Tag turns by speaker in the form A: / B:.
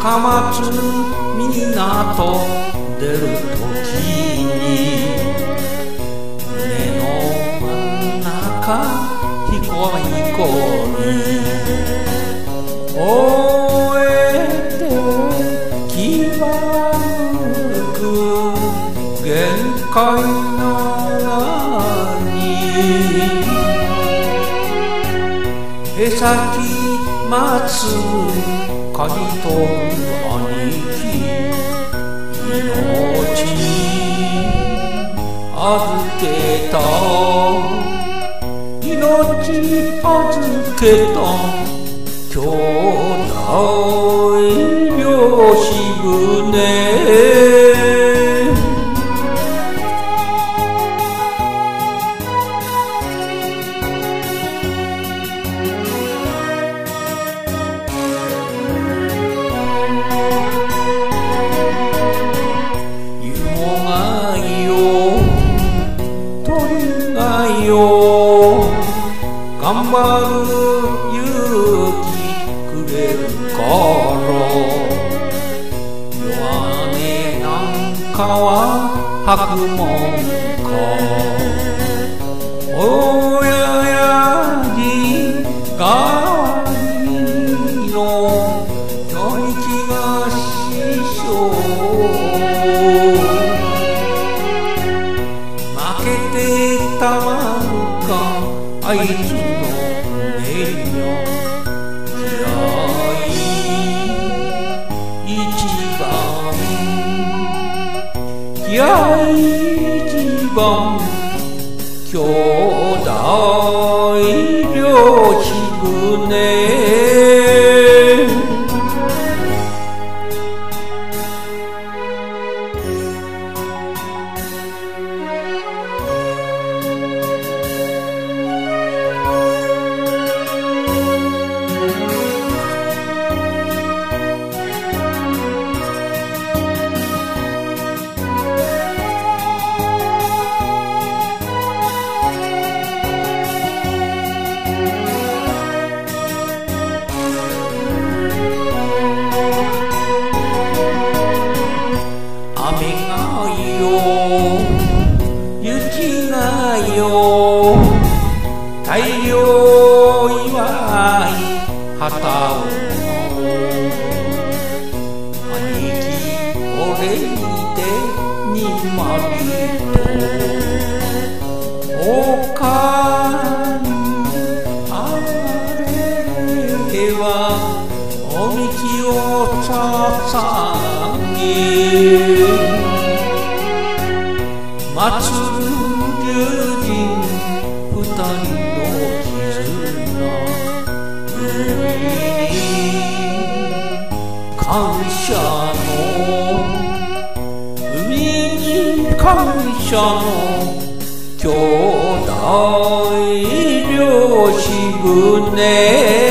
A: 高松港出るときに胸の真ん中ひこひこに終えて気は抜く限界なのにへさき待つ鍵と兄貴命に預けた命預けた兄弟漁師船頑張る勇気くれるから弱音なんかは吐くもんか親父代わりの兄貴が師匠負けてたまるかあいつ一番兄弟漁師船雪がよ大量祝い旗を兄貴お礼でにまびと丘にあれはおみきをささげ祭る友人二人の絆感謝の海に感謝の兄弟漁師船